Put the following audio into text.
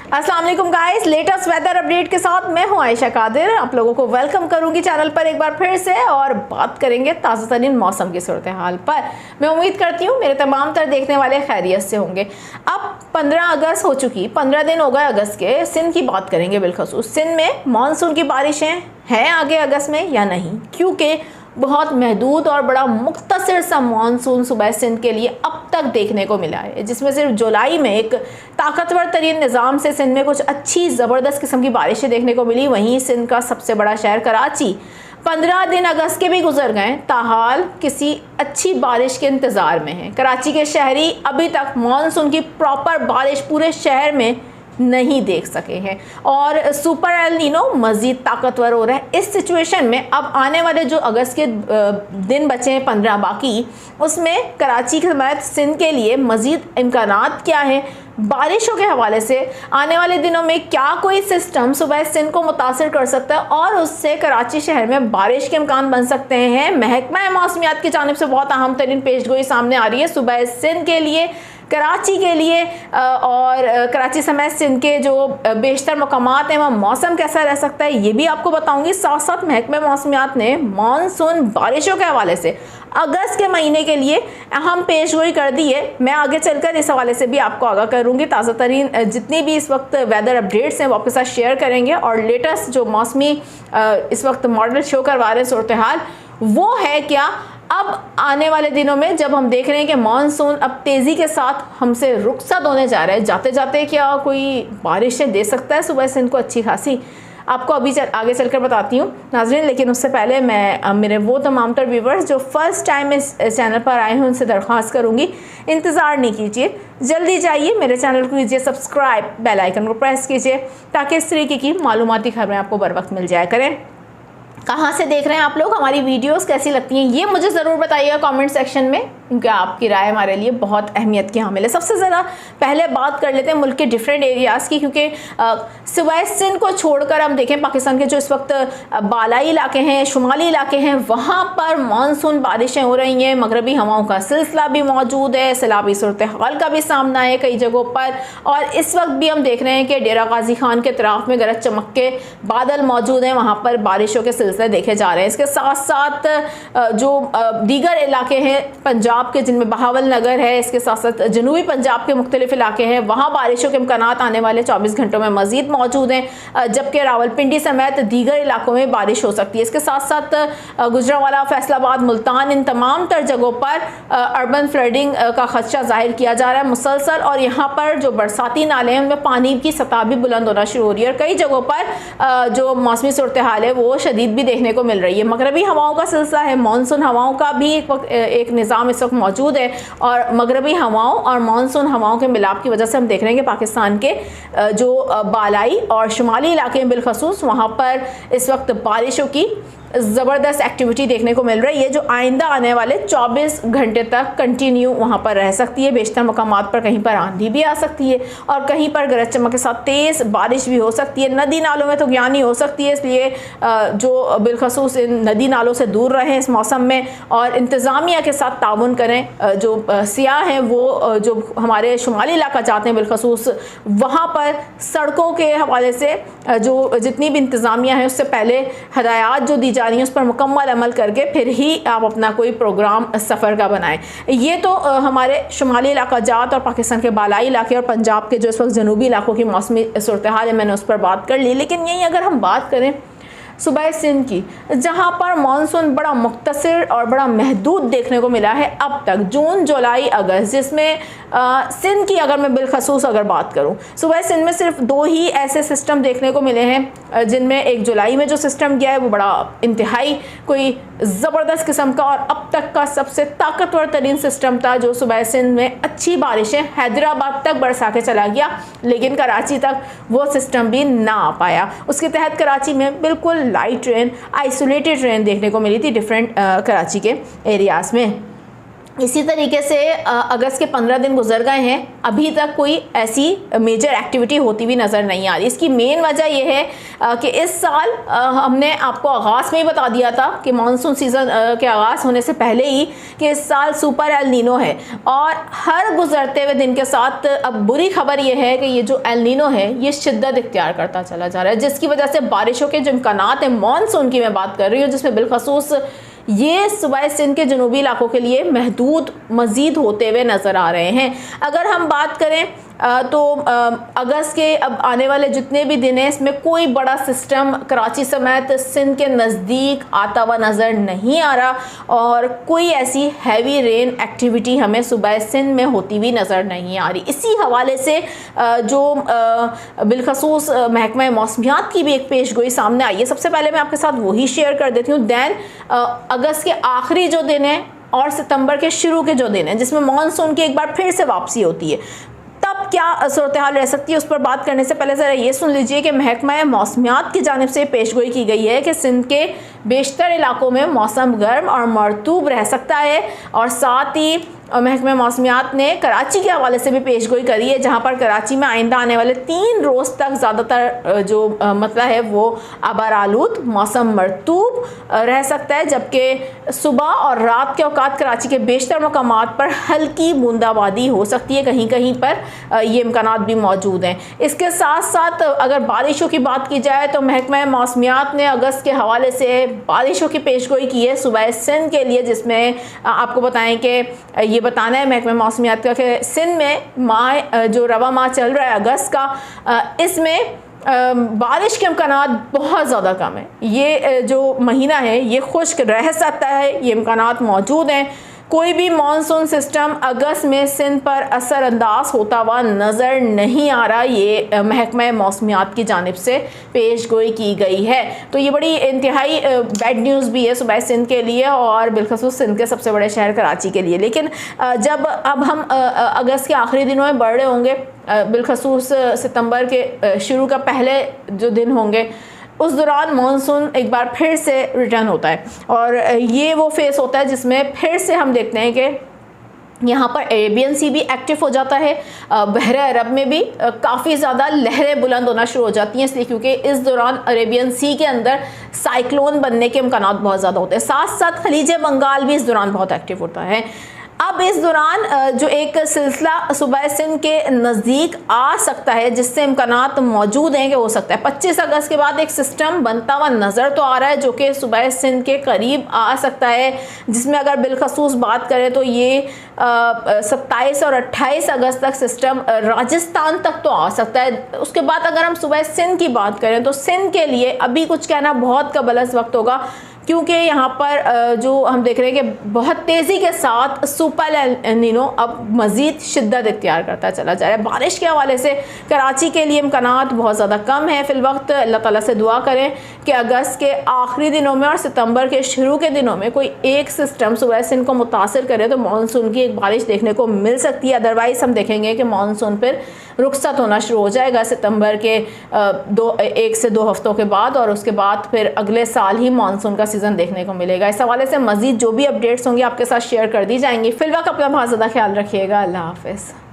अस्सलाम वालेकुम guys, latest weather update के साथ मैं हूं आयशा कादिर। आप लोगों को वेलकम करूंगी चैनल पर एक बार फिर से और बात करेंगे ताज़ा तरीन मौसम की सूरत हाल पर। मैं उम्मीद करती हूं मेरे तमाम तर देखने वाले खैरियत से होंगे। अब 15 अगस्त हो चुकी, 15 दिन हो गए अगस्त के। सिंध की बात करेंगे बिलखसूस। सिंध में मानसून की बारिशें हैं आगे अगस्त में या नहीं, क्योंकि बहुत महदूद और बड़ा मुख्तसर सा मानसून सुबह सिंध के लिए अब तक देखने को मिला है, जिसमें सिर्फ जुलाई में एक ताकतवर तरीन निज़ाम से सिंध में कुछ अच्छी ज़बरदस्त किस्म की बारिशें देखने को मिली। वहीं सिंध का सबसे बड़ा शहर कराची 15 दिन अगस्त के भी गुजर गए, ताहाल किसी अच्छी बारिश के इंतज़ार में है। कराची के शहरी अभी तक मानसून की प्रॉपर बारिश पूरे शहर में नहीं देख सके हैं और सुपर एल नीनो मज़ीद ताकतवर हो रहा है। इस सिचुएशन में अब आने वाले जो अगस्त के दिन बचे हैं 15 बाकी, उसमें कराची के समेत सिंध के लिए मज़ीद इम्कानात क्या है बारिशों के हवाले से। आने वाले दिनों में क्या कोई सिस्टम सुबह सिंध को मुतासर कर सकता है और उससे कराची शहर में बारिश के इम्कान बन सकते हैं। महकमा मौसमियात की जानिब से बहुत अहम तरीन पेशगोई सामने आ रही है सुबह सिंध के लिए, कराची के लिए और कराची समेत सिंध के जो बेशतर मकामात हैं वहाँ मौसम कैसा रह सकता है ये भी आपको बताऊंगी। साथ साथ महकमा मौसमियात ने मानसून बारिशों के हवाले से अगस्त के महीने के लिए अहम पेशगोई कर दी है। मैं आगे चलकर इस हवाले से भी आपको आगाह करूंगी। ताज़ा तरीन जितनी भी इस वक्त वेदर अपडेट्स हैं वो आपके साथ शेयर करेंगे और लेटेस्ट जो मौसमी इस वक्त मॉडल शो करवा रहे हैं सूरत हाल वो है क्या। अब आने वाले दिनों में जब हम देख रहे हैं कि मानसून अब तेज़ी के साथ हमसे रुखसत होने जा रहा है, जाते जाते क्या कोई बारिशें दे सकता है सुबह सिंध को अच्छी खासी, आपको अभी आगे चलकर बताती हूँ नाज़रीन। लेकिन उससे पहले मैं मेरे वो तमाम तर व्यूवर्स जो फर्स्ट टाइम इस चैनल पर आए हैं उनसे दरख्वास्त करूँगी, इंतज़ार नहीं कीजिए, जल्दी जाइए मेरे चैनल को कीजिए सब्सक्राइब, बेल आइकन को प्रेस कीजिए ताकि इस तरीके की मालूमाती खबरें आपको बर वक्त मिल जाया करें। कहाँ से देख रहे हैं आप लोग, हमारी वीडियोस कैसी लगती हैं ये मुझे ज़रूर बताइएगा कमेंट सेक्शन में, क्योंकि आपकी राय हमारे लिए बहुत अहमियत की हामिल है। सबसे ज़्यादा पहले बात कर लेते हैं मुल्क के डिफरेंट एरियाज़ की, क्योंकि सिवाय सिंध को छोड़कर हम देखें पाकिस्तान के जो इस वक्त बालाई इलाके हैं, शुमाली इलाके हैं, वहाँ पर मानसून बारिशें हो रही हैं। मगरबी हवाओं का सिलसिला भी मौजूद है, सैलाबी सूरत हाल का भी सामना है कई जगहों पर। और इस वक्त भी हम देख रहे हैं कि डेरा गाजी खान के तराफ में गरज चमक के बादल मौजूद हैं, वहाँ पर बारिशों के सिलसिले देखे जा रहे हैं। इसके साथ साथ जो दीगर इलाके हैं पंजाब के, जिनमें बहावल नगर है, इसके साथ साथ जनूबी पंजाब के मुख्तलिफ इलाके हैं, वहाँ बारिशों के इम्कानात आने वाले 24 घंटों में मजीद मौजूद हैं, जबकि रावलपिंडी समेत दीगर इलाकों में बारिश हो सकती है। इसके साथ साथ गुजरांवाला, फैसलाबाद, मुल्तान, इन तमाम तर जगहों पर अर्बन फ्लडिंग का खदशा जाहिर किया जा रहा है मुसलसल, और यहाँ पर जो बरसाती नाले हैं उनमें पानी की सतह भी बुलंद होना शुरू हो रही है और कई जगहों पर जो मौसमी सूरत हाल है वो शदीद भी देखने को मिल रही है। मगरबी हवाओं का सिलसिला है, मानसून हवाओं का भी एक निज़ाम इस वक्त मौजूद है और मगरबी हवाओं और मानसून हवाओं के मिलाप की वजह से हम देख रहे हैं कि पाकिस्तान के जो बालाई और शुमाली इलाके हैं बिलखसूस वहाँ पर इस वक्त बारिशों की ज़बरदस्त एक्टिविटी देखने को मिल रही है, जो आइंदा आने वाले 24 घंटे तक कंटिन्यू वहाँ पर रह सकती है। बेशतर मकामात पर कहीं पर आंधी भी आ सकती है और कहीं पर गरज चमक के साथ तेज़ बारिश भी हो सकती है। नदी नालों में तो ज्ञानी हो सकती है, इसलिए जो बिलखसूस इन नदी नालों से दूर रहें इस मौसम में और इंतज़ामिया के साथ ताउन करें। जो सियाह हैं वो जो हमारे शुमाली इलाका जाते हैं बिलखसूस, वहाँ पर सड़कों के हवाले से जो जितनी भी इंतज़ामिया है उससे पहले हदायत जो दी जा रही है उस पर मुकम्मल अमल करके फिर ही आप अपना कोई प्रोग्राम सफ़र का बनाएं। ये तो हमारे शुमाली इलाका जात और पाकिस्तान के बालाई इलाके और पंजाब के जो इस वक्त जनूबी इलाकों की मौसमी सूरत हाल है, मैंने उस पर बात कर ली। लेकिन यहीं अगर हम बात करें सुबह सिंध की, जहाँ पर मानसून बड़ा मुख्तसर और बड़ा महदूद देखने को मिला है अब तक, जून, जुलाई, अगस्त, जिसमें सिंध की अगर मैं बिलखसूस अगर बात करूँ, सुबह सिंध में सिर्फ 2 ही ऐसे सिस्टम देखने को मिले हैं, जिनमें एक जुलाई में जो सिस्टम गया है वो बड़ा इंतहाई कोई ज़बरदस्त किस्म का और अब तक का सबसे ताकतवर तरीन सिस्टम था, जो सुबह सिंध में अच्छी बारिशें हैदराबाद तक बरसा के चला गया, लेकिन कराची तक वो सिस्टम भी ना आ पाया। उसके तहत कराची में बिल्कुल लाइट रेन, आइसोलेटेड रेन देखने को मिली थी डिफरेंट कराची के एरियाज़ में। इसी तरीके से अगस्त के 15 दिन गुजर गए हैं, अभी तक कोई ऐसी मेजर एक्टिविटी होती हुई नज़र नहीं आ रही। इसकी मेन वजह यह है कि इस साल हमने आपको आगाज़ में ही बता दिया था कि मानसून सीज़न के आगाज़ होने से पहले ही कि इस साल सुपर एल नीनो है, और हर गुजरते हुए दिन के साथ अब बुरी खबर यह है कि ये जो एल नीनो है ये शिद्दत इख्तियार करता चला जा रहा है, जिसकी वजह से बारिशों के जो इम्कानात हैं मानसून की मैं बात कर रही हूँ, जिसमें बिलखसूस ये सूबाए सिंध के जनूबी इलाकों के लिए महदूद मज़ीद होते हुए नज़र आ रहे हैं। अगर हम बात करें तो अगस्त के अब आने वाले जितने भी दिन हैं इसमें कोई बड़ा सिस्टम कराची समेत सिंध के नज़दीक आता हुआ नज़र नहीं आ रहा, और कोई ऐसी हैवी रेन एक्टिविटी हमें सुबह सिंध में होती हुई नज़र नहीं आ रही। इसी हवाले से जो बिलखसूस महकमा मौसमियात की भी एक पेशगोई सामने आई है, सबसे पहले मैं आपके साथ वही शेयर कर देती हूँ। दैन अगस्त के आखिरी जो दिन है और सितंबर के शुरू के जो दिन है, जिसमें मानसून की एक बार फिर से वापसी होती है, तब क्या सूरत हाल रह सकती है, उस पर बात करने से पहले ज़रा ये सुन लीजिए कि महकमा मौसमियात की जानिब से पेशगोई की गई है कि सिंध के बेशतर इलाकों में मौसम गर्म और मरतूब रह सकता है, और साथ ही महकमा मौसमियात ने कराची के हवाले से भी पेशगोई करी है, जहाँ पर कराची में आइंदा आने वाले 3 रोज़ तक ज़्यादातर जो मतलब है वो आबार आलूद मौसम मरतूब रह सकता है, जबकि सुबह और रात के औकात कराची के बेशतर मकामात पर हल्की बूंदाबांदी हो सकती है, कहीं कहीं पर ये इम्कानात भी मौजूद हैं। इसके साथ साथ अगर बारिशों की बात की जाए तो महकमा मौसमियात ने अगस्त के हवाले से बारिशों की पेशगोई की है सुबह सिंध के लिए, जिसमें आपको बताएं कि ये बताना है महकमा मौसमियात का कि सिंध में माह जो रवा माह चल रहा है अगस्त का, इसमें बारिश के इम्कानात बहुत ज़्यादा कम है। ये जो महीना है ये खुश्क रह सकता है, ये इम्कानात मौजूद हैं। कोई भी मानसून सिस्टम अगस्त में सिंध पर असरअंदाज होता हुआ नज़र नहीं आ रहा, ये महकमा मौसमियात की जानिब से पेशगोई की गई है। तो ये बड़ी इंतहाई बैड न्यूज़ भी है सुबह सिंध के लिए और बिलखसूस सिंध के सबसे बड़े शहर कराची के लिए। लेकिन जब अब हम अगस्त के आखिरी दिनों में बढ़ रहे होंगे, बिलखसूस सितंबर के शुरू का पहले जो दिन होंगे, उस दौरान मानसून एक बार फिर से रिटर्न होता है, और ये वो फेस होता है जिसमें फिर से हम देखते हैं कि यहाँ पर अरेबियन सी भी एक्टिव हो जाता है। बहरे अरब में भी काफ़ी ज़्यादा लहरें बुलंद होना शुरू हो जाती हैं, इसलिए क्योंकि इस दौरान अरेबियन सी के अंदर साइक्लोन बनने के इम्कानात बहुत ज़्यादा होते हैं। साथ साथ खलीज बंगाल भी इस दौरान बहुत एक्टिव होता है। अब इस दौरान जो एक सिलसिला सुबह सिंध के नज़दीक आ सकता है, जिससे इम्कानात मौजूद हैं कि हो सकता है 25 अगस्त के बाद एक सिस्टम बनता हुआ नज़र तो आ रहा है जो कि सुबह सिंध के करीब आ सकता है, जिसमें अगर बिलखसूस बात करें तो ये 27 और 28 अगस्त तक सिस्टम राजस्थान तक तो आ सकता है। उसके बाद अगर हम सुबह सिंध की बात करें तो सिंध के लिए अभी कुछ कहना बहुत कबलस वक्त होगा, क्योंकि यहाँ पर जो हम देख रहे हैं कि बहुत तेज़ी के साथ सुपर एल नीनो अब मज़ीद शिद्दत इख्तियार करता चला जा रहा है। बारिश के हवाले से कराची के लिए इम्कानात बहुत ज़्यादा कम है। फिल वक्त अल्लाह ताला से दुआ करें कि अगस्त के आखिरी दिनों में और सितंबर के शुरू के दिनों में कोई एक सिस्टम सुबह सिंध को मुतासर करे तो मानसून की एक बारिश देखने को मिल सकती है। अदरवाइज़ हम देखेंगे कि मानसून फिर रुखसत होना शुरू हो जाएगा सितंबर के 1 से 2 हफ्तों के बाद, और उसके बाद फिर अगले साल ही मानसून का सीज़न देखने को मिलेगा। इस हवाले से मज़ीद जो भी अपडेट्स होंगी आपके साथ शेयर कर दी जाएंगी। फिलहाल अपना बहुत ज़्यादा ख्याल रखिएगा। अल्लाह हाफ़िज़।